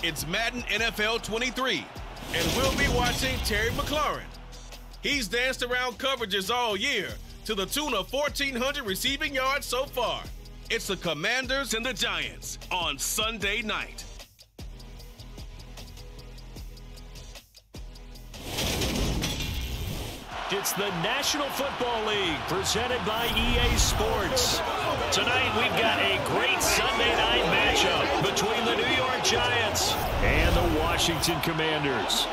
It's Madden NFL 23, and we'll be watching Terry McLaurin. He's danced around coverages all year to the tune of 1,400 receiving yards so far. It's the Commanders and the Giants on Sunday night. It's the National Football League presented by EA Sports. Tonight we've got a great Sunday night matchup between the New York Giants and the Washington Commanders.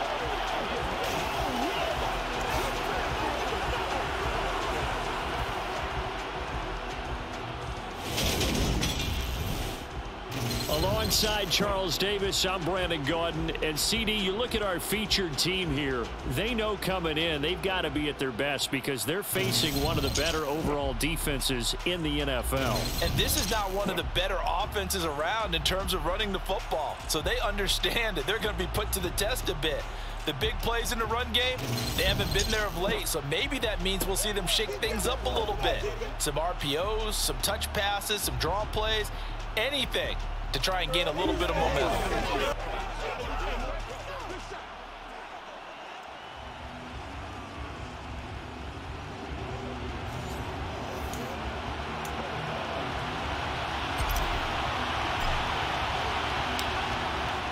Alongside Charles Davis, I'm Brandon Gaudin. And CD, you look at our featured team here. They know coming in they've got to be at their best because they're facing one of the better overall defenses in the NFL. And this is not one of the better offenses around in terms of running the football. So they understand that they're going to be put to the test a bit. The big plays in the run game, they haven't been there of late, so maybe that means we'll see them shake things up a little bit. Some RPOs, some touch passes, some draw plays, anything to try and gain a little bit of momentum.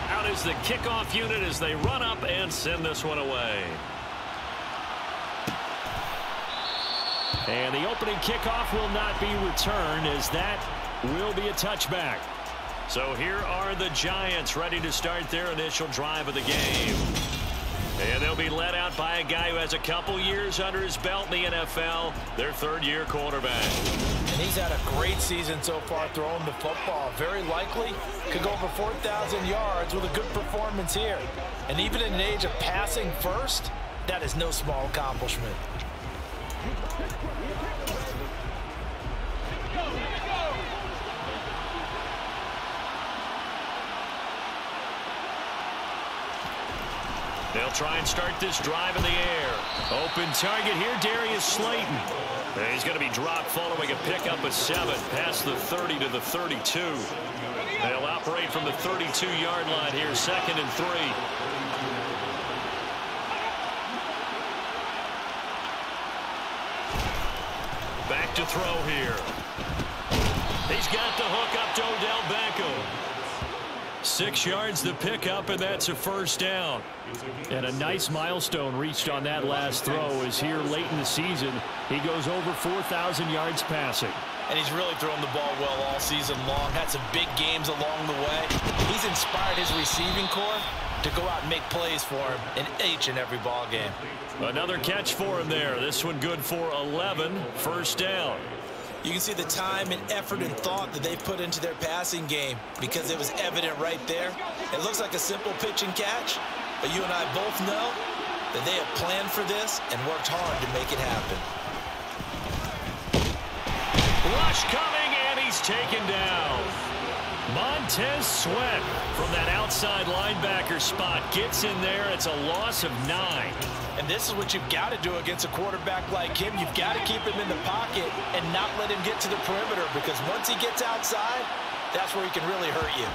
Out is the kickoff unit as they run up and send this one away. And the opening kickoff will not be returned as that will be a touchback. So here are the Giants ready to start their initial drive of the game. And they'll be led out by a guy who has a couple years under his belt in the NFL, their third-year quarterback. And he's had a great season so far throwing the football. Very likely could go over 4,000 yards with a good performance here. And even in an age of passing first, that is no small accomplishment. They'll try and start this drive in the air. Open target here, Darius Slayton. And he's going to be dropped following a pickup of 7 past the 30 to the 32. They'll operate from the 32-yard line here, 2nd and 3. Back to throw here. He's got the hook up to Odell Beckham. 6 yards the pickup, and that's a first down. And a nice milestone reached on that last throw is here late in the season. He goes over 4,000 yards passing. And he's really thrown the ball well all season long. Had some big games along the way. He's inspired his receiving corps to go out and make plays for him in each and every ball game. Another catch for him there. This one good for 11. First down. You can see the time and effort and thought that they put into their passing game because it was evident right there. It looks like a simple pitch and catch, but you and I both know that they have planned for this and worked hard to make it happen. Rush coming, and he's taken down. Montez Sweat from that outside linebacker spot gets in there. It's a loss of 9. And this is what you've got to do against a quarterback like him. You've got to keep him in the pocket and not let him get to the perimeter because once he gets outside, that's where he can really hurt you.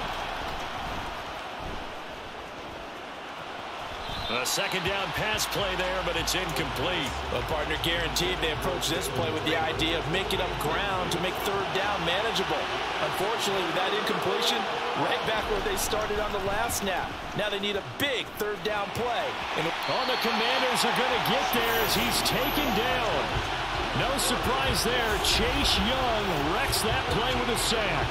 A second down pass play there, but it's incomplete. Well, partner, guaranteed they approach this play with the idea of making up ground to make third down manageable. Unfortunately, with that incompletion, right back where they started on the last snap. Now they need a big third down play. And the Commanders are going to get there as he's taken down. No surprise there. Chase Young wrecks that play with a sack.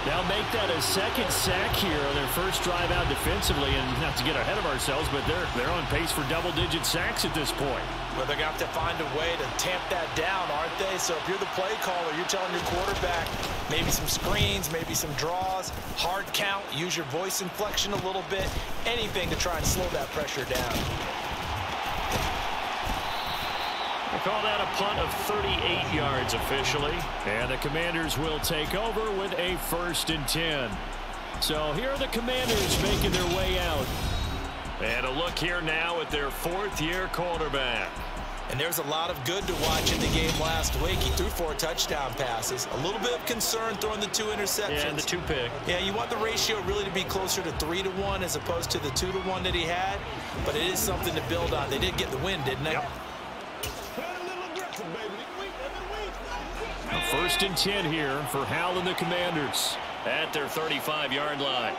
They'll make that a second sack here on their first drive out defensively. And not to get ahead of ourselves, but they're on pace for double-digit sacks at this point. Well, they're going to have to find a way to tamp that down, aren't they? So if you're the play caller, you're telling your quarterback maybe some screens, maybe some draws, hard count, use your voice inflection a little bit, anything to try and slow that pressure down. They call that a punt of 38 yards officially. And the Commanders will take over with a 1st and 10. So here are the Commanders making their way out. And a look here now at their 4th-year quarterback. And there's a lot of good to watch in the game last week. He threw 4 touchdown passes. A little bit of concern throwing the 2 interceptions. Yeah, and the 2 pick. Yeah, you want the ratio really to be closer to 3-to-1 as opposed to the 2-to-1 that he had. But it is something to build on. They did get the win, didn't they? Yep. First and 10 here for Hal and the Commanders at their 35-yard line.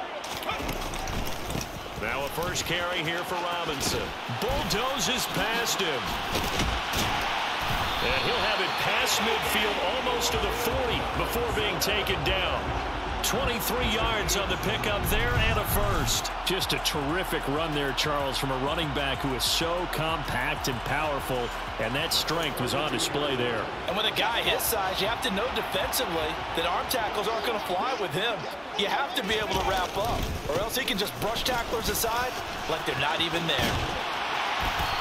Now a first carry here for Robinson. Bulldozes past him. And he'll have it past midfield almost to the 40 before being taken down. 23 yards on the pickup there and a first. Just a terrific run there, Charles, from a running back who is so compact and powerful, and that strength was on display there. And with a guy his size, you have to know defensively that arm tackles aren't going to fly with him. You have to be able to wrap up, or else he can just brush tacklers aside like they're not even there.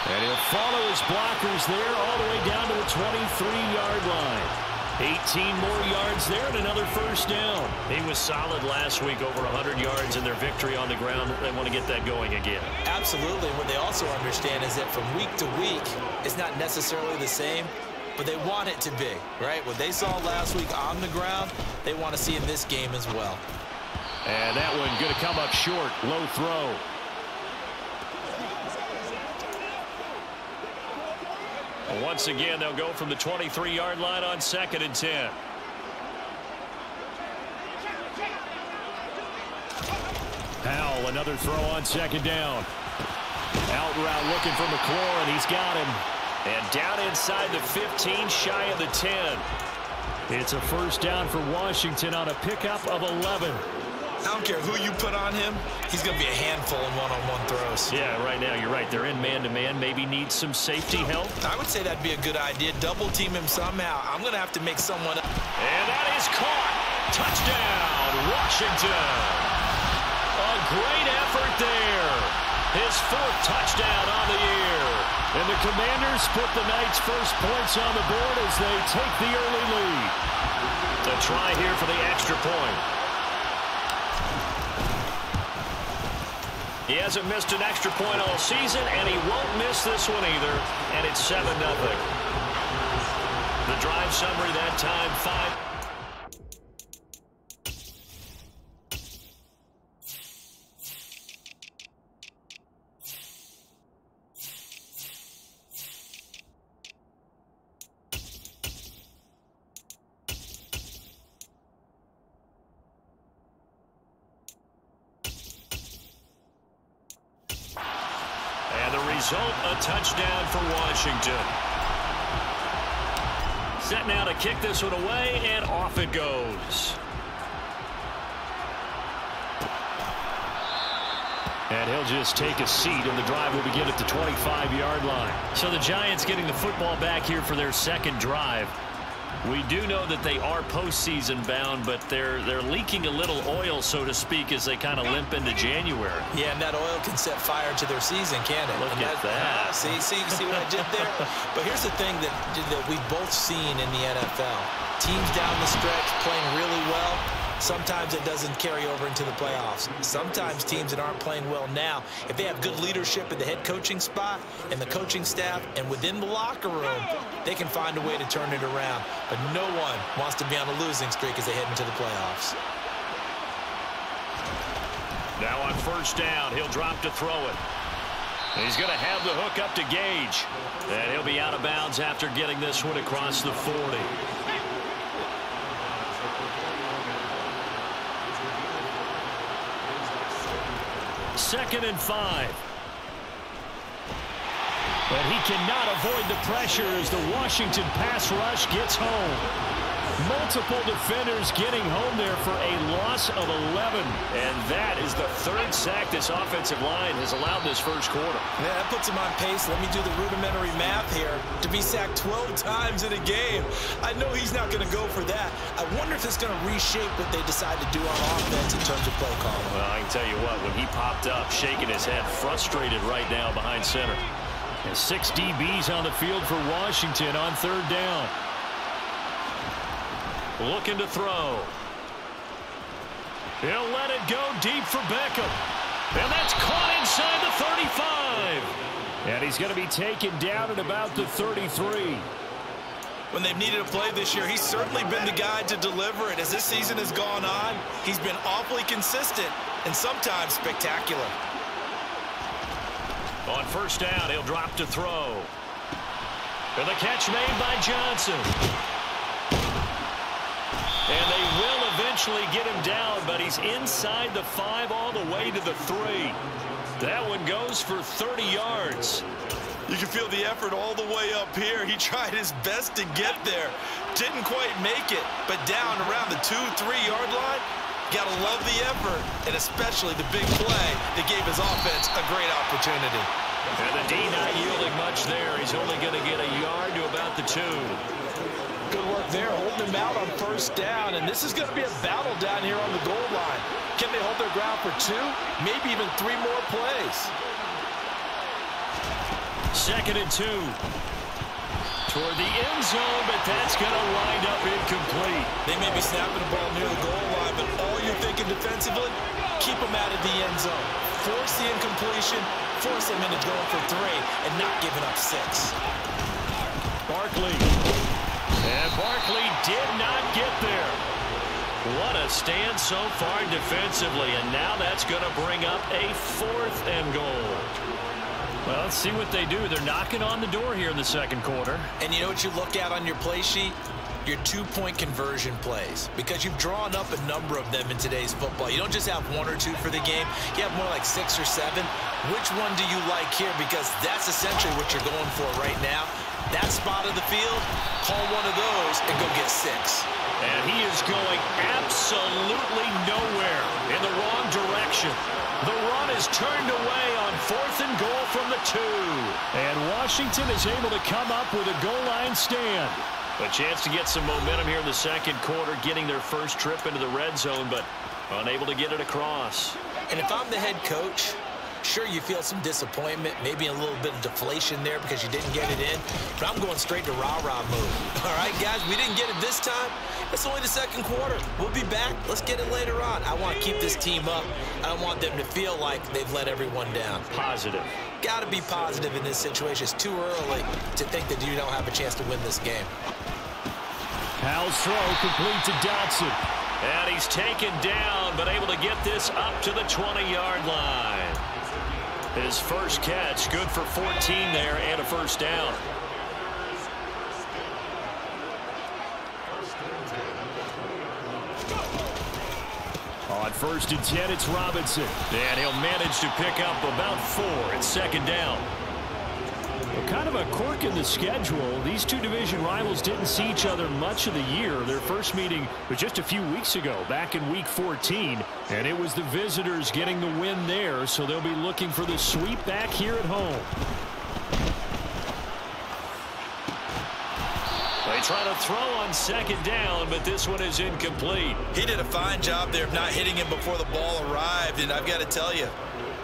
And he'll follow his blockers there all the way down to the 23-yard line. 18 more yards there and another first down. He was solid last week, over 100 yards in their victory on the ground. They want to get that going again. Absolutely. What they also understand is that from week to week, it's not necessarily the same, but they want it to be, right? What they saw last week on the ground, they want to see in this game as well. And that one going to come up short. Low throw. Once again, they'll go from the 23-yard line on 2nd and 10. Powell, another throw on 2nd down. Out route looking for McLaurin. He's got him. And down inside the 15, shy of the 10. It's a first down for Washington on a pickup of 11. I don't care who you put on him, he's going to be a handful in one-on-one throws. Yeah, right now you're right. They're in man-to-man. Maybe need some safety help. I would say that'd be a good idea. Double team him somehow. I'm going to have to make someone. And that is caught. Touchdown, Washington. A great effort there. His 4th touchdown on the year. And the Commanders put the Knights' first points on the board as they take the early lead. A try here for the extra point. He hasn't missed an extra point all season, and he won't miss this one either. And it's 7-0. The drive summary that time, 5. Result, a touchdown for Washington. Set now to kick this one away, and off it goes. And he'll just take a seat, and the drive will begin at the 25-yard line. So the Giants getting the football back here for their 2nd drive. We do know that they are postseason bound, but they're leaking a little oil, so to speak, as they kind of limp into January. Yeah, and that oil can set fire to their season, can't it? Look at that. See what I did there? But here's the thing that we've both seen in the NFL. Teams down the stretch playing really well. Sometimes it doesn't carry over into the playoffs. Sometimes teams that aren't playing well now, if they have good leadership at the head coaching spot and the coaching staff and within the locker room, they can find a way to turn it around. But no one wants to be on a losing streak as they head into the playoffs. Now on first down, he'll drop to throw it. He's going to have the hook up to Gage. And he'll be out of bounds after getting this one across the 40. 2nd and 5. But he cannot avoid the pressure as the Washington pass rush gets home. Multiple defenders getting home there for a loss of 11. And that is the 3rd sack this offensive line has allowed this first quarter. Yeah, that puts him on pace. Let me do the rudimentary math here. To be sacked 12 times in a game. I know he's not going to go for that. I wonder if it's going to reshape what they decide to do on offense in terms of play calling. Well, I can tell you what, when he popped up, shaking his head, frustrated right now behind center. And 6 DBs on the field for Washington on 3rd down. Looking to throw. He'll let it go deep for Beckham. And that's caught inside the 35. And he's going to be taken down at about the 33. When they've needed a play this year, he's certainly been the guy to deliver it. As this season has gone on, he's been awfully consistent and sometimes spectacular. On first down, he'll drop to throw. And the catch made by Johnson. And they will eventually get him down, but he's inside the 5 all the way to the 3. That one goes for 30 yards. You can feel the effort all the way up here. He tried his best to get there. Didn't quite make it, but down around the 2-3-yard line, gotta love the effort, and especially the big play that gave his offense a great opportunity. And the D not yielding much there. He's only going to get a yard to about the 2. Good work there, holding him out on first down, and this is going to be a battle down here on the goal line. Can they hold their ground for 2, maybe even 3 more plays? 2nd and 2. Toward the end zone, but that's going to wind up incomplete. They may be snapping the ball near the goal line, but all you're thinking defensively, keep them out of the end zone. Force the incompletion, force them into going for 3, and not giving up 6. Barkley. And Barkley did not get there. What a stand so far defensively, and now that's going to bring up a 4th and goal. Well, let's see what they do. They're knocking on the door here in the second quarter. And you know what you look at on your play sheet? Your 2-point conversion plays, because you've drawn up a number of them in today's football. You don't just have 1 or 2 for the game. You have more like 6 or 7. Which one do you like here? Because that's essentially what you're going for right now. That spot of the field, call one of those and go get 6. And he is going absolutely nowhere in the wrong direction. The run is turned away on 4th and goal from the 2. And Washington is able to come up with a goal line stand. A chance to get some momentum here in the second quarter, getting their first trip into the red zone, but unable to get it across. And if I'm the head coach, sure, you feel some disappointment, maybe a little bit of deflation there because you didn't get it in, but I'm going straight to rah-rah mode. All right, guys, we didn't get it this time. It's only the second quarter. We'll be back. Let's get it later on. I want to keep this team up. I don't want them to feel like they've let everyone down. Positive. Got to be positive in this situation. It's too early to think that you don't have a chance to win this game. Howell's throw complete to Dotson. And he's taken down, but able to get this up to the 20-yard line. His first catch, good for 14 there and a first down. On 1st and 10, it's Robinson. And he'll manage to pick up about 4 at 2nd down. Well, kind of a quirk in the schedule. These two division rivals didn't see each other much of the year. Their first meeting was just a few weeks ago, back in Week 14. And it was the visitors getting the win there, so they'll be looking for the sweep back here at home. They try to throw on 2nd down, but this one is incomplete. He did a fine job there of not hitting him before the ball arrived, and I've got to tell you,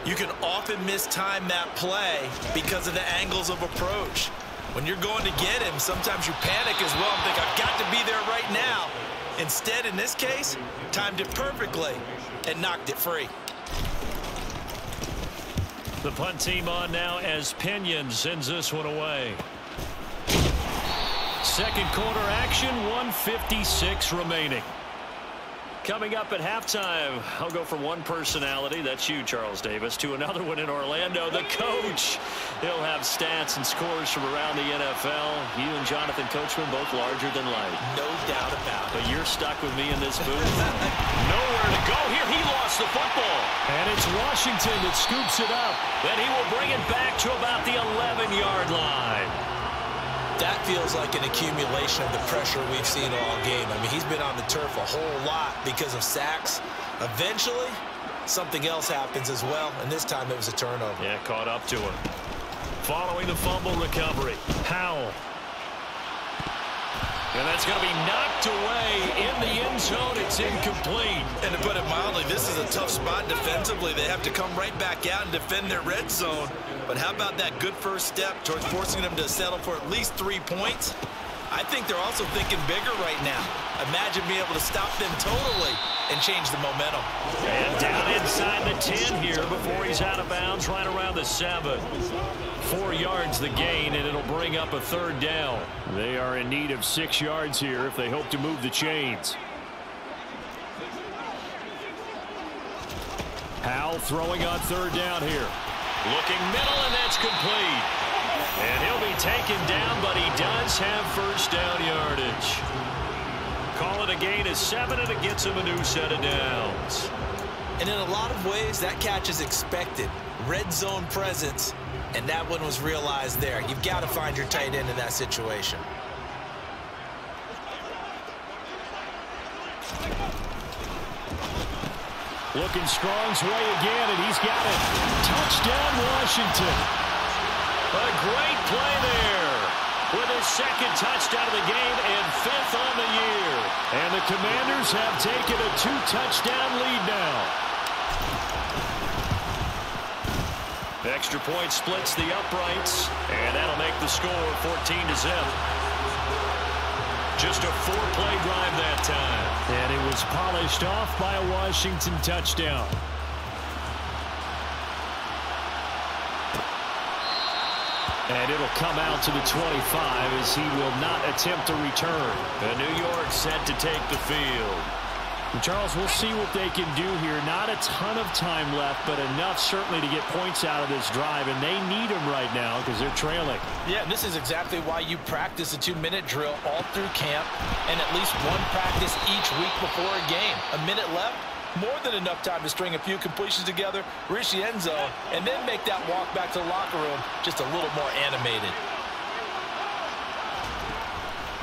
you can often mistime that play because of the angles of approach. When you're going to get him, sometimes you panic as well and think, I've got to be there right now. Instead, in this case, timed it perfectly and knocked it free. The punt team on now as Pinion sends this one away. Second quarter action, 1:56 remaining. Coming up at halftime, I'll go from one personality, that's you, Charles Davis, to another one in Orlando, the coach. He'll have stats and scores from around the NFL. You and Jonathan Coachman both larger than life. No doubt about it. But you're stuck with me in this booth. Nowhere to go. Here he lost the football. And it's Washington that scoops it up. Then he will bring it back to about the 11-yard line. That feels like an accumulation of the pressure we've seen all game. I mean, he's been on the turf a whole lot because of sacks. Eventually, something else happens as well, and this time it was a turnover. Yeah, caught up to him. Following the fumble recovery, Howell. And that's going to be knocked away in the end zone. It's incomplete. And to put it mildly, this is a tough spot defensively. They have to come right back out and defend their red zone. But how about that good first step towards forcing them to settle for at least 3 points? I think they're also thinking bigger right now. Imagine being able to stop them totally and change the momentum. And down inside the 10 here before he's out of bounds, right around the 7. 4 yards the gain, and it'll bring up a 3rd down. They are in need of 6 yards here if they hope to move the chains. Howell throwing on 3rd down here. Looking middle, and that's complete. And he'll be taken down, but he does have 1st down yardage. Call it a gain of 7, and it gets him a new set of downs. And in a lot of ways, that catch is expected. Red zone presence, and that one was realized there. You've got to find your tight end in that situation. Looking Strong's way again, and he's got it. Touchdown, Washington. A great play there with his 2nd touchdown of the game and 5th on the year. And the Commanders have taken a 2-touchdown lead now. The extra point splits the uprights, and that'll make the score 14-0. Just a 4-play drive that time. And it was polished off by a Washington touchdown. And it'll come out to the 25 as he will not attempt to return. And New York set to take the field. And Charles, we'll see what they can do here. Not a ton of time left, but enough certainly to get points out of this drive. And they need them right now because they're trailing. Yeah, and this is exactly why you practice a 2-minute drill all through camp and at least one practice each week before a game. A minute left, more than enough time to string a few completions together, reach the end zone, and then make that walk back to the locker room just a little more animated.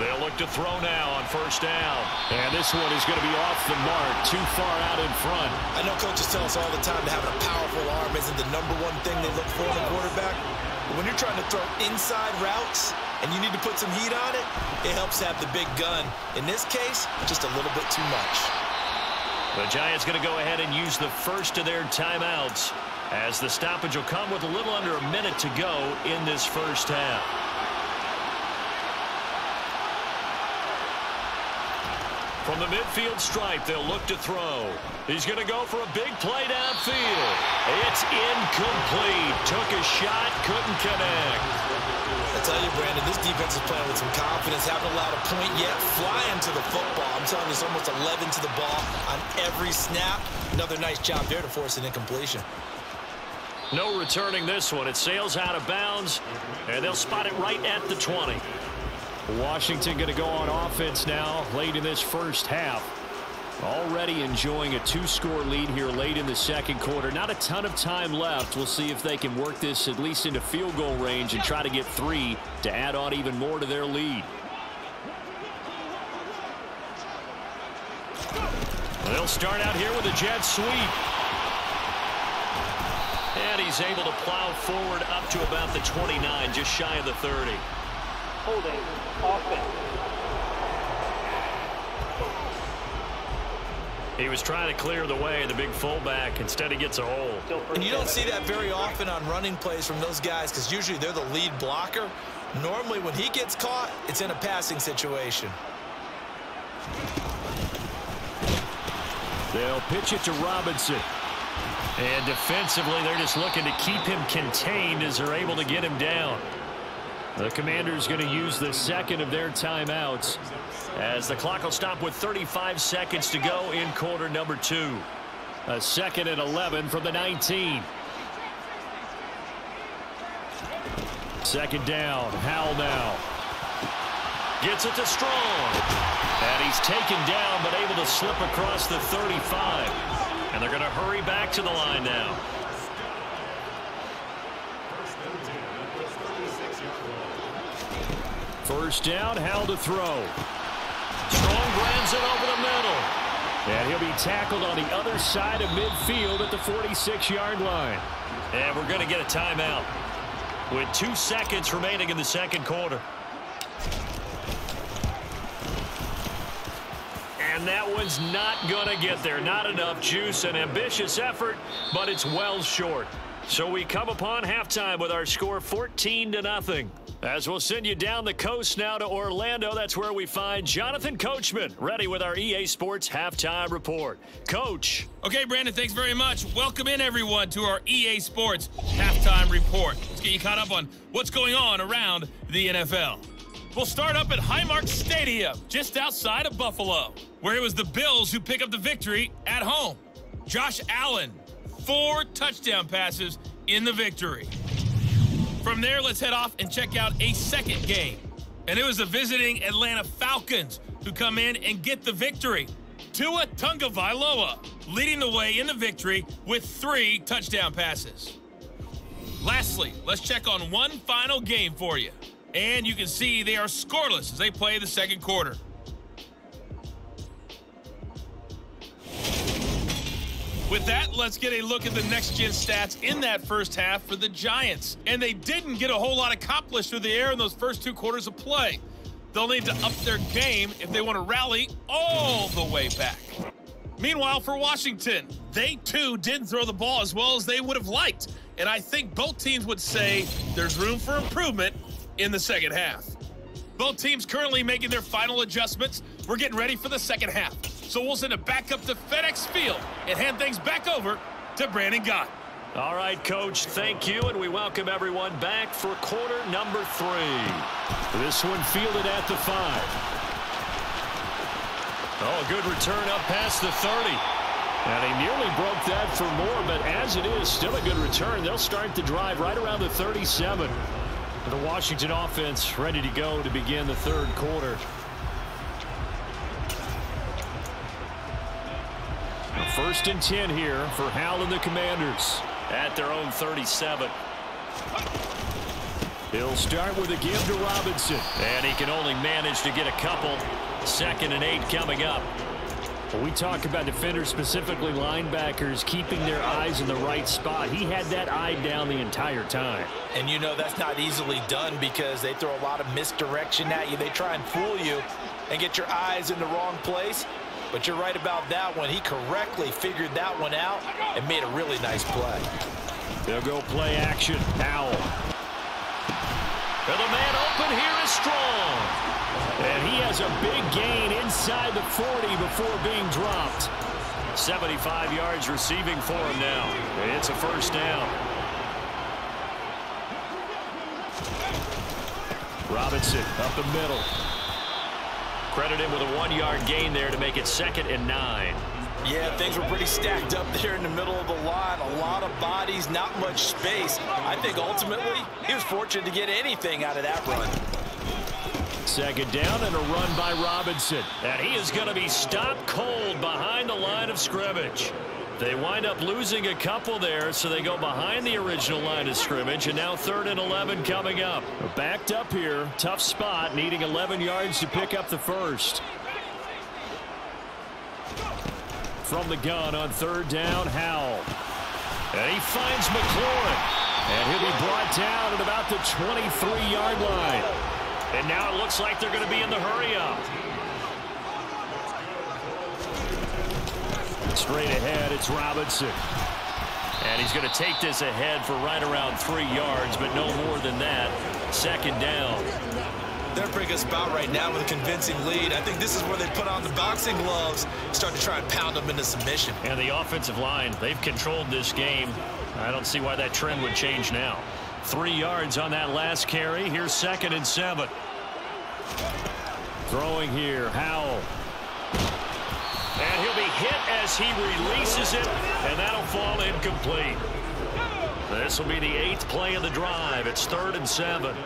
They'll look to throw now on 1st down. And this one is going to be off the mark, too far out in front. I know coaches tell us all the time that having a powerful arm isn't the #1 thing they look for in a quarterback. But when you're trying to throw inside routes and you need to put some heat on it, it helps have the big gun. In this case, just a little bit too much. The Giants going to go ahead and use the first of their timeouts as the stoppage will come with a little under a minute to go in this first half. From the midfield stripe, they'll look to throw. He's going to go for a big play downfield. It's incomplete. Took a shot, couldn't connect. I tell you, Brandon, this defense is playing with some confidence. Haven't allowed a point yet. Flying to the football. I'm telling you, it's almost 11 to the ball on every snap. Another nice job there to force an incompletion. No returning this one. It sails out of bounds, and they'll spot it right at the 20. Washington going to go on offense now late in this first half. Already enjoying a 2-score lead here late in the 2nd quarter. Not a ton of time left. We'll see if they can work this at least into field goal range and try to get 3 to add on even more to their lead. They'll start out here with a jet sweep. And he's able to plow forward up to about the 29, just shy of the 30. Holding offense. He was trying to clear the way, the big fullback. Instead, he gets a hold. And you don't see that very often on running plays from those guys because usually they're the lead blocker. Normally, when he gets caught, it's in a passing situation. They'll pitch it to Robinson. And defensively, they're just looking to keep him contained as they're able to get him down. The Commanders going to use the 2nd of their timeouts as the clock will stop with 35 seconds to go in quarter number 2. A 2nd and 11 from the 19. 2nd down. Howell now. Gets it to Strong. And he's taken down but able to slip across the 35. And they're going to hurry back to the line now. First down, Howell to throw. Strong grabs it over the middle. And he'll be tackled on the other side of midfield at the 46-yard line. And we're going to get a timeout with 2 seconds remaining in the 2nd quarter. And that one's not going to get there. Not enough juice. An ambitious effort, but it's well short. So we come upon halftime with our score 14-0. As we'll send you down the coast now to Orlando, that's where we find Jonathan Coachman, ready with our EA Sports Halftime Report. Coach. Okay, Brandon, thanks very much. Welcome in, everyone, to our EA Sports Halftime Report. Let's get you caught up on what's going on around the NFL. We'll start up at Highmark Stadium, just outside of Buffalo, where it was the Bills who pick up the victory at home. Josh Allen, 4 touchdown passes in the victory. From there, let's head off and check out a second game. And it was the visiting Atlanta Falcons who come in and get the victory. Tua Tagovailoa leading the way in the victory with 3 touchdown passes. Lastly, let's check on one final game for you. And you can see they are scoreless as they play the second quarter. With that, let's get a look at the next-gen stats in that first half for the Giants. And they didn't get a whole lot accomplished through the air in those first 2 quarters of play. They'll need to up their game if they want to rally all the way back. Meanwhile, for Washington, they too didn't throw the ball as well as they would have liked. And I think both teams would say there's room for improvement in the second half. Both teams currently making their final adjustments. We're getting ready for the second half. So we'll send it back up to FedEx Field and hand things back over to Brandon Gott. All right, Coach, thank you, and we welcome everyone back for quarter number 3. This one fielded at the 5. Oh, a good return up past the 30. And he nearly broke that for more, but as it is, still a good return. They'll start the drive right around the 37. The Washington offense ready to go to begin the third quarter. First and 10 here for Hal and the Commanders at their own 37. He'll start with a give to Robinson, and he can only manage to get a couple. 2nd and 8 coming up. When we talk about defenders, specifically linebackers, keeping their eyes in the right spot, he had that eye down the entire time. And you know that's not easily done because they throw a lot of misdirection at you. They try and fool you and get your eyes in the wrong place. But you're right about that one. He correctly figured that one out and made a really nice play. They'll go play action. Howell. And the man open here is Strong. And he has a big gain inside the 40 before being dropped. 75 yards receiving for him now. It's a first down. Robinson up the middle. Credit him with a 1-yard gain there to make it 2nd and 9. Yeah, things were pretty stacked up there in the middle of the line. A lot of bodies, not much space. I think ultimately he was fortunate to get anything out of that run. 2nd down and a run by Robinson. And he is going to be stopped cold behind the line of scrimmage. They wind up losing a couple there, so they go behind the original line of scrimmage, and now 3rd and 11 coming up. Backed up here, tough spot, needing 11 yards to pick up the first. From the gun on 3rd down, Howell. And he finds McLaurin. And he'll be brought down at about the 23-yard line. And now it looks like they're going to be in the hurry-up. Straight ahead, it's Robinson. And he's going to take this ahead for right around 3 yards, but no more than that. 2nd down. They're a pretty good spot right now with a convincing lead. I think this is where they put on the boxing gloves, start to try and pound them into submission. And the offensive line, they've controlled this game. I don't see why that trend would change now. 3 yards on that last carry. Here's 2nd and 7. Throwing here, Howell. And he'll be hit as he releases it, and that'll fall incomplete. This will be the 8th play of the drive. It's 3rd and 7.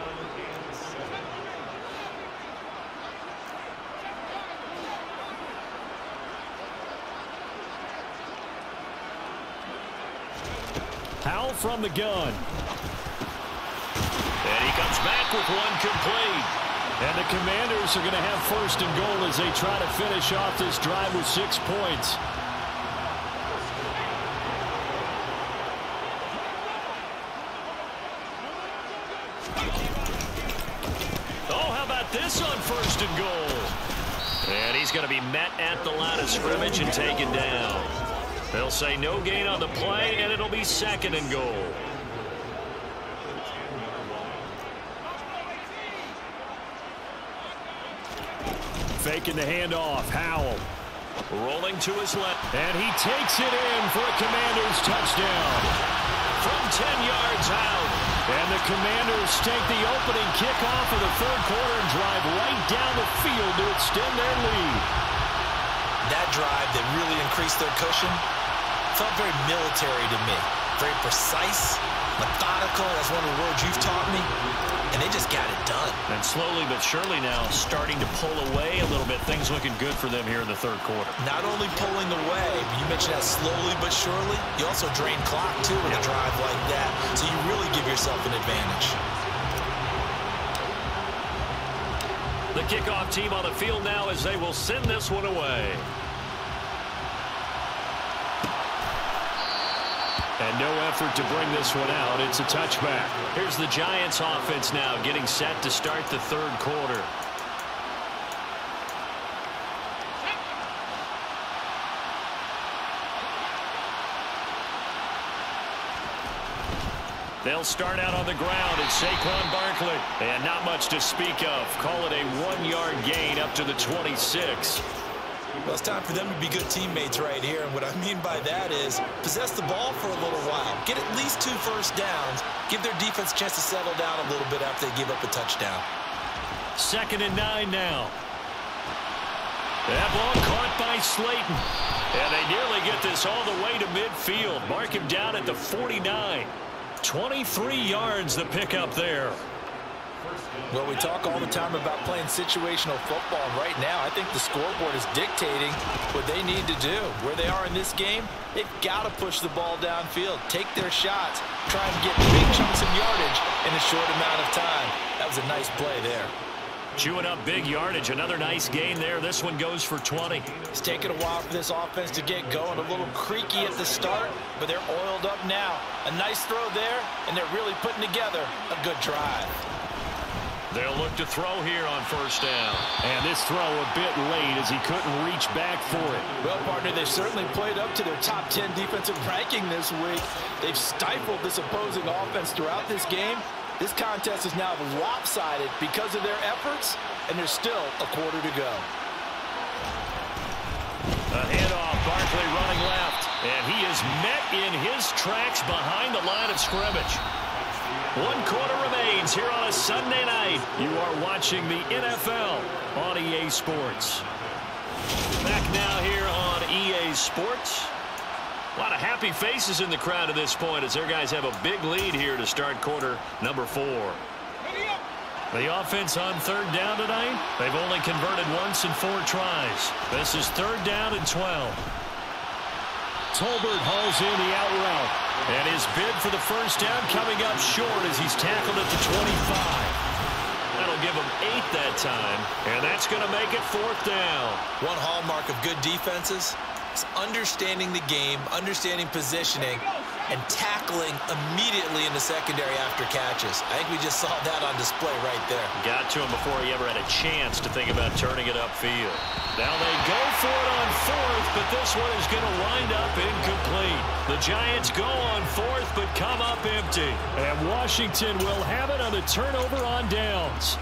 Howell from the gun. And he comes back with one complete. And the Commanders are going to have 1st and goal as they try to finish off this drive with 6 points. Oh, how about this on 1st and goal? And he's going to be met at the line of scrimmage and taken down. They'll say no gain on the play, and it'll be 2nd and goal. faking the handoff. Howell rolling to his left, and he takes it in for a Commanders touchdown from 10 yards out. And the Commanders take the opening kickoff of the third quarter and drive right down the field to extend their lead. That drive that really increased their cushion felt very military to me. Very precise, methodical. That's one of the words you've taught me. And they just got it done. And slowly but surely now starting to pull away a little bit. Things looking good for them here in the third quarter. Not only pulling away, but you mentioned that slowly but surely. You also drain clock, too, with a drive like that. So you really give yourself an advantage. The kickoff team on the field now as they will send this one away. And no effort to bring this one out. It's a touchback. Here's the Giants offense now getting set to start the third quarter. They'll start out on the ground. It's Saquon Barkley. And not much to speak of. Call it a 1-yard gain up to the 26. Well, it's time for them to be good teammates right here. And what I mean by that is possess the ball for a little while. Get at least 2 first downs. Give their defense a chance to settle down a little bit after they give up a touchdown. 2nd and 9 now. That ball caught by Slayton. And they nearly get this all the way to midfield. Mark him down at the 49. 23 yards the pickup there. Well, we talk all the time about playing situational football, and right now I think the scoreboard is dictating what they need to do. Where they are in this game, they've got to push the ball downfield, take their shots, try and get big chunks of yardage in a short amount of time. That was a nice play there. Chewing up big yardage. Another nice gain there. This one goes for 20. It's taken a while for this offense to get going. A little creaky at the start, but they're oiled up now. A nice throw there, and they're really putting together a good drive. They'll look to throw here on first down. And this throw a bit late as he couldn't reach back for it. Well, partner, they've certainly played up to their top 10 defensive ranking this week. They've stifled this opposing offense throughout this game. This contest is now lopsided because of their efforts, and there's still a quarter to go. A handoff, Barkley running left, and he is met in his tracks behind the line of scrimmage. 1 quarter remains here on a Sunday night. You are watching the NFL on EA Sports. Back now here on EA Sports. A lot of happy faces in the crowd at this point as their guys have a big lead here to start quarter number 4. The offense on 3rd down tonight, they've only converted once in 4 tries. This is 3rd down and 12. Tolbert hauls in the out route. And his bid for the first down coming up short as he's tackled at the 25. That'll give him 8 that time. And that's going to make it 4th down. One hallmark of good defenses is understanding the game, understanding positioning, and tackling immediately in the secondary after catches. I think we just saw that on display right there. Got to him before he ever had a chance to think about turning it upfield. Now they go for it on 4th, but this one is going to wind up incomplete. The Giants go on 4th, but come up empty. And Washington will have it on the turnover on downs.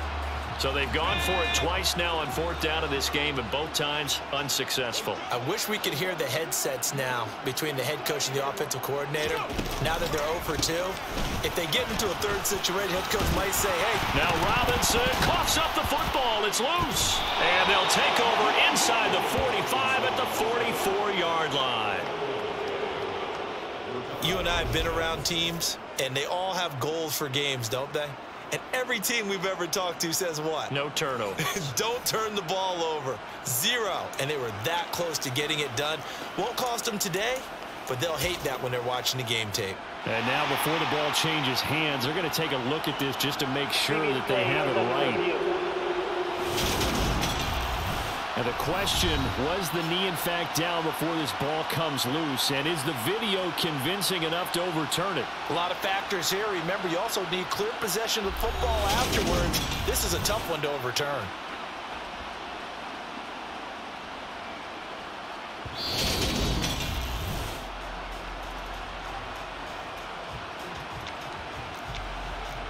So they've gone for it twice now on 4th down in this game, and both times unsuccessful. I wish we could hear the headsets now between the head coach and the offensive coordinator. Now that they're 0 for 2, if they get into a 3rd situation, head coach might say, hey. Now Robinson coughs up the football. It's loose. And they'll take over inside the 45 at the 44-yard line. You and I have been around teams, and they all have goals for games, don't they? And every team we've ever talked to says what? No turnovers. Don't turn the ball over. 0. And they were that close to getting it done. Won't cost them today, but they'll hate that when they're watching the game tape. And now before the ball changes hands, they're going to take a look at this just to make sure that they have it right. And the question, was the knee in fact down before this ball comes loose? And is the video convincing enough to overturn it? A lot of factors here. Remember, you also need clear possession of the football afterwards. This is a tough one to overturn.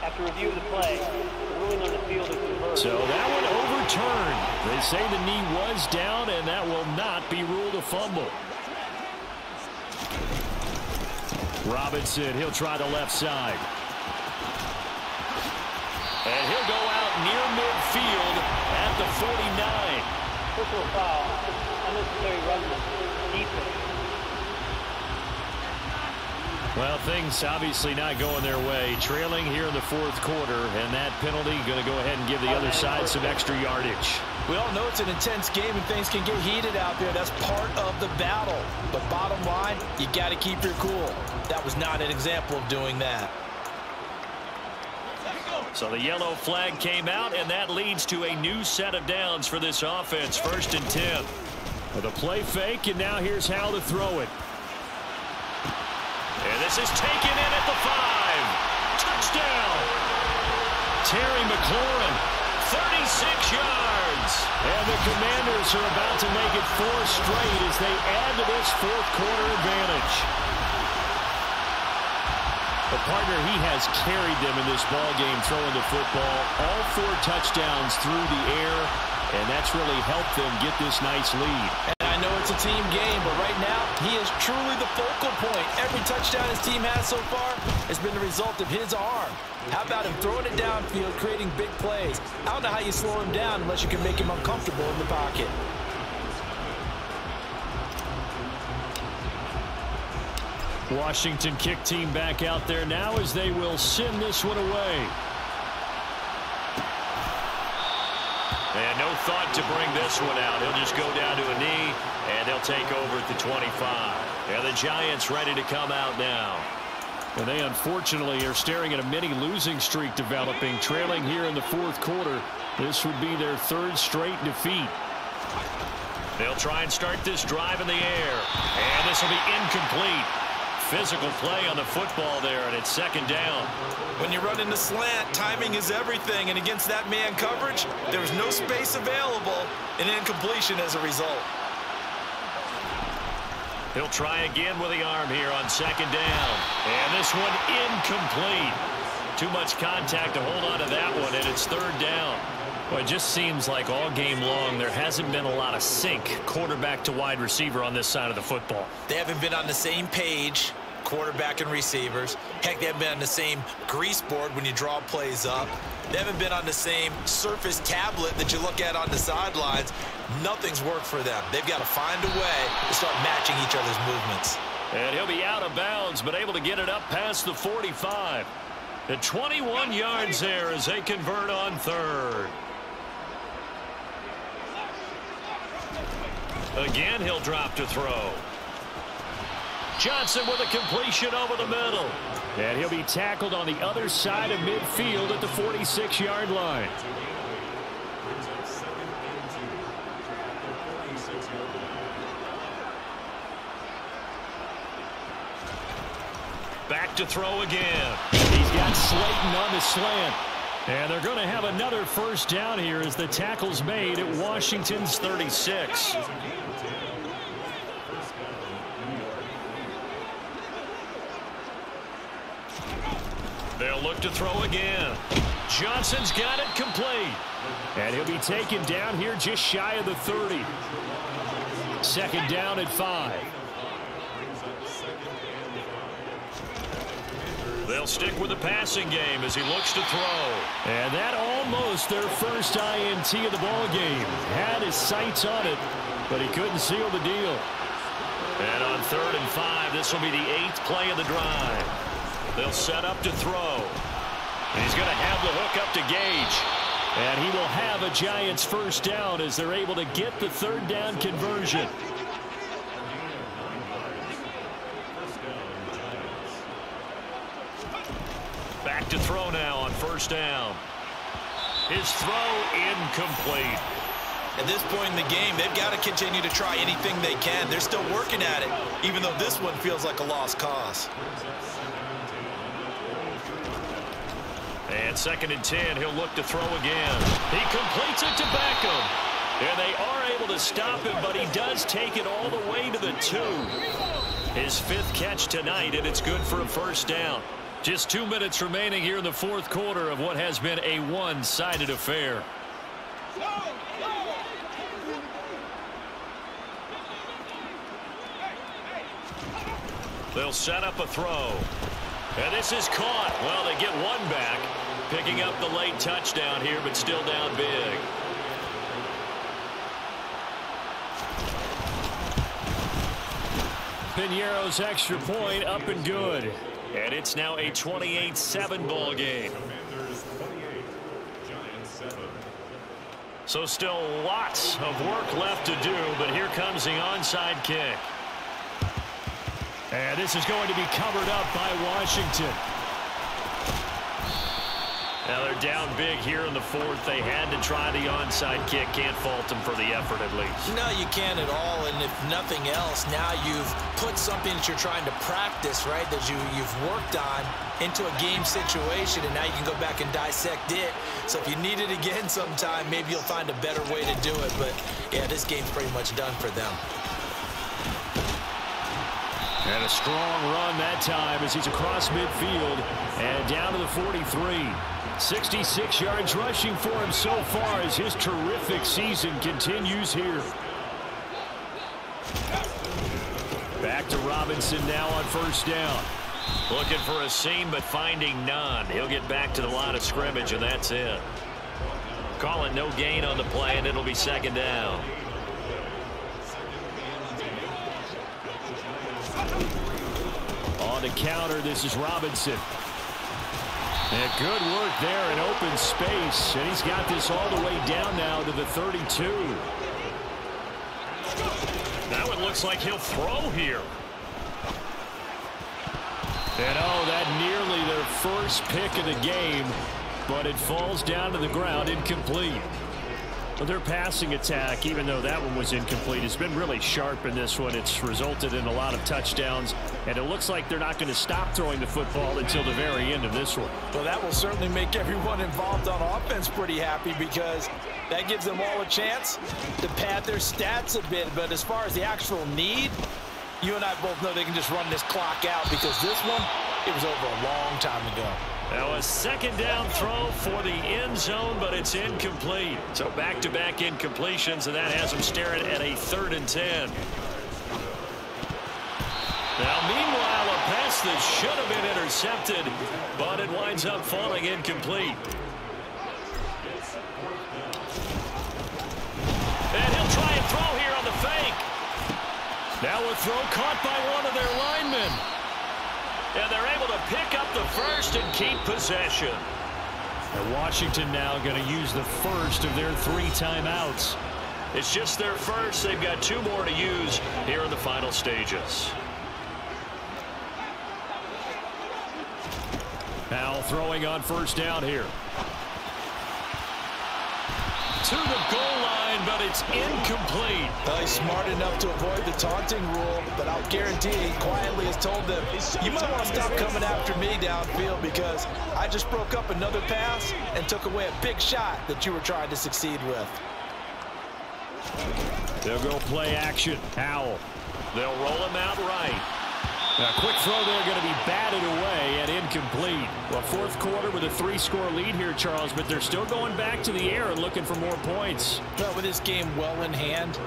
After review of the play, the ruling on the field is reversed. So that one return. They say the knee was down, and that will not be ruled a fumble. Robinson, he'll try the left side. And he'll go out near midfield at the 49. Personal foul, unnecessary roughness, defense. Well, things obviously not going their way. Trailing here in the fourth quarter, and that penalty going to go ahead and give the other side some extra yardage. We all know it's an intense game and things can get heated out there. That's part of the battle. But bottom line, you got to keep your cool. That was not an example of doing that. So the yellow flag came out, and that leads to a new set of downs for this offense. 1st and 10. With a play fake, and now here's how to throw it. And this is taken in at the 5. Touchdown. Terry McLaurin, 36 yards. And the Commanders are about to make it 4 straight as they add to this fourth quarter advantage. The partner, he has carried them in this ball game throwing the football. All 4 touchdowns through the air, and that's really helped them get this nice lead. And I know it's a team game, but right now, he is truly the focal point. Every touchdown his team has so far has been the result of his arm. How about him throwing it downfield, creating big plays? I don't know how you slow him down unless you can make him uncomfortable in the pocket. Washington kick team back out there now as they will send this one away. And no thought to bring this one out. He'll just go down to a knee, and they'll take over at the 25. And the Giants ready to come out now. And they unfortunately are staring at a mini losing streak developing, trailing here in the fourth quarter. This would be their 3rd straight defeat. They'll try and start this drive in the air. And this will be incomplete. Physical play on the football there, and it's 2nd down. When you run in the slant, timing is everything, and against that man coverage, there's no space available, and incompletion as a result. He'll try again with the arm here on 2nd down. And this one incomplete. Too much contact to hold on to that one, and it's 3rd down. Well, it just seems like all game long there hasn't been a lot of sync quarterback to wide receiver on this side of the football. They haven't been on the same page, quarterback and receivers. Heck, they haven't been on the same grease board when you draw plays up. They haven't been on the same surface tablet that you look at on the sidelines. Nothing's worked for them. They've got to find a way to start matching each other's movements. And he'll be out of bounds, but able to get it up past the 45. At 21 yards there as they convert on 3rd. Again, he'll drop to throw. Johnson with a completion over the middle. And he'll be tackled on the other side of midfield at the 46-yard line. Back to throw again. He's got Slayton on the slant. And they're going to have another 1st down here as the tackle's made at Washington's 36. They'll look to throw again. Johnson's got it complete. And he'll be taken down here just shy of the 30. 2nd down at 5. They'll stick with the passing game as he looks to throw. And that almost their first INT of the ball game. Had his sights on it, but he couldn't seal the deal. And on 3rd and 5, this will be the 8th play of the drive. They'll set up to throw. And he's going to have the hook up to Gage. And he will have a Giants 1st down as they're able to get the 3rd down conversion. Back to throw now on 1st down. His throw incomplete. At this point in the game, they've got to continue to try anything they can. They're still working at it, even though this one feels like a lost cause. And 2nd and 10, he'll look to throw again. He completes it to Beckham. And they are able to stop him, but he does take it all the way to the 2. His 5th catch tonight, and it's good for a 1st down. Just 2 minutes remaining here in the fourth quarter of what has been a one-sided affair. They'll set up a throw. And this is caught. Well, they get one back. Picking up the late touchdown here, but still down big. Piñeiro's extra point up and good. And it's now a 28-7 ball game. So still lots of work left to do, but here comes the onside kick. And this is going to be covered up by Washington. Now they're down big here in the fourth. They had to try the onside kick. Can't fault them for the effort at least. No, you can't at all. And if nothing else, now you've put something that you're trying to practice, right, that you've worked on into a game situation, and now you can go back and dissect it. So if you need it again sometime, maybe you'll find a better way to do it. But, yeah, this game's pretty much done for them. And a strong run that time as he's across midfield and down to the 43. 66 yards rushing for him so far as his terrific season continues here. Back to Robinson now on first down. Looking for a seam but finding none. He'll get back to the line of scrimmage, and that's it. Calling no gain on the play, and it'll be second down. On the counter, this is Robinson. And good work there in open space. And he's got this all the way down now to the 32. Now it looks like he'll throw here. And oh, that nearly their first pick of the game. But it falls down to the ground, incomplete. Well, their passing attack, even though that one was incomplete, has been really sharp in this one. It's resulted in a lot of touchdowns, and it looks like they're not going to stop throwing the football until the very end of this one. Well, that will certainly make everyone involved on offense pretty happy, because that gives them all a chance to pad their stats a bit. But as far as the actual need, you and I both know they can just run this clock out, because this one, it was over a long time ago. Now a second down throw for the end zone, but it's incomplete. So back-to-back incompletions, and that has them staring at a 3rd and 10. Now meanwhile, a pass that should have been intercepted, but it winds up falling incomplete. And he'll try and throw here on the fake. Now a throw caught by one of their linemen. And they're able to pick up the first and keep possession. And Washington now going to use the first of their 3 timeouts. It's just their first. They've got 2 more to use here in the final stages. Powell throwing on first down here. To the goal line, but it's incomplete. Well, he's smart enough to avoid the taunting rule, but I'll guarantee he quietly has told them, you might want to stop coming after me downfield, because I just broke up another pass and took away a big shot that you were trying to succeed with. They'll go play action. Powell. They'll roll him out right. A quick throw there, going to be batted away and incomplete. Well, 4th quarter with a 3-score lead here, Charles, but they're still going back to the air and looking for more points. Well, with this game well in hand,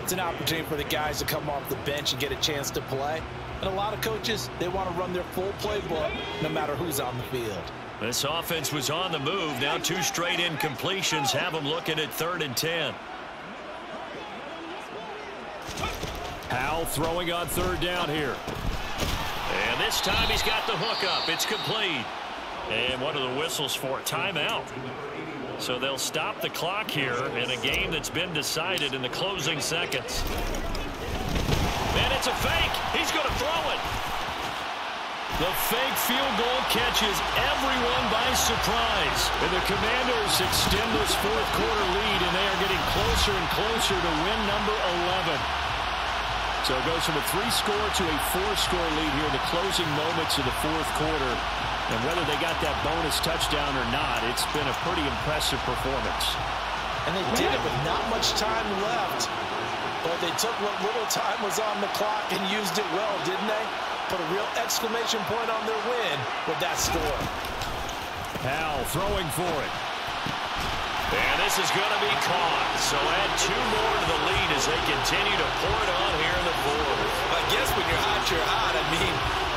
it's an opportunity for the guys to come off the bench and get a chance to play. And a lot of coaches, they want to run their full playbook no matter who's on the field. This offense was on the move. Now 2 straight incompletions have them looking at 3rd and 10. Powell throwing on 3rd down here. And this time he's got the hook up. It's complete. And what are the whistles for? Timeout. So they'll stop the clock here in a game that's been decided in the closing seconds. And it's a fake. He's going to throw it. The fake field goal catches everyone by surprise. And the Commanders extend this 4th quarter lead, and they are getting closer and closer to win number 11. So it goes from a 3-score to a 4-score lead here in the closing moments of the 4th quarter. And whether they got that bonus touchdown or not, it's been a pretty impressive performance. And they did it with not much time left. But they took what little time was on the clock and used it well, didn't they? Put a real exclamation point on their win with that score. Powell throwing for it. And this is going to be caught. So add 2 more to the lead as they continue to pour it on here in the fourth. I guess when you're hot, you're hot. I mean,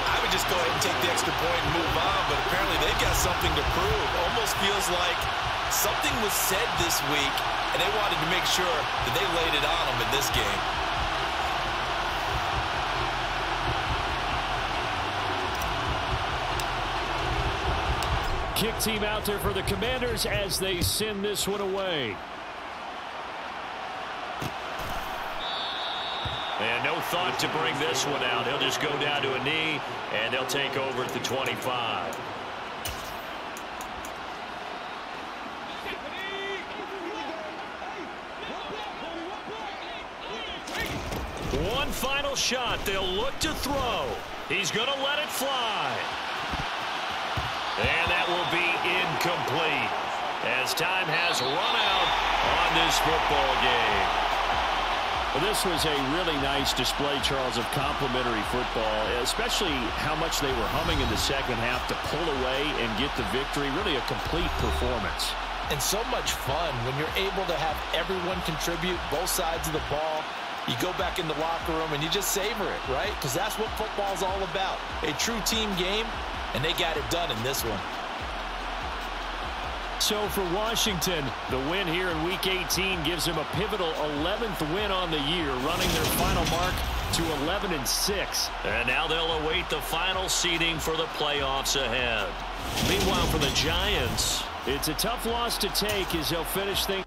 I would just go ahead and take the extra point and move on, but apparently they've got something to prove. Almost feels like something was said this week, and they wanted to make sure that they laid it on them in this game. Kick team out there for the Commanders as they send this one away. And no thought to bring this one out. He'll just go down to a knee, and they'll take over at the 25. One final shot. They'll look to throw. He's going to let it fly. And that will be incomplete as time has run out on this football game. Well, this was a really nice display, Charles, of complimentary football, especially how much they were humming in the second half to pull away and get the victory. Really a complete performance. And so much fun when you're able to have everyone contribute, both sides of the ball. You go back in the locker room and you just savor it, right? Because that's what football's all about. A true team game. And they got it done in this one. So for Washington, the win here in Week 18 gives them a pivotal 11th win on the year, running their final mark to 11-6. And now they'll await the final seeding for the playoffs ahead. Meanwhile, for the Giants, it's a tough loss to take as they'll finish things.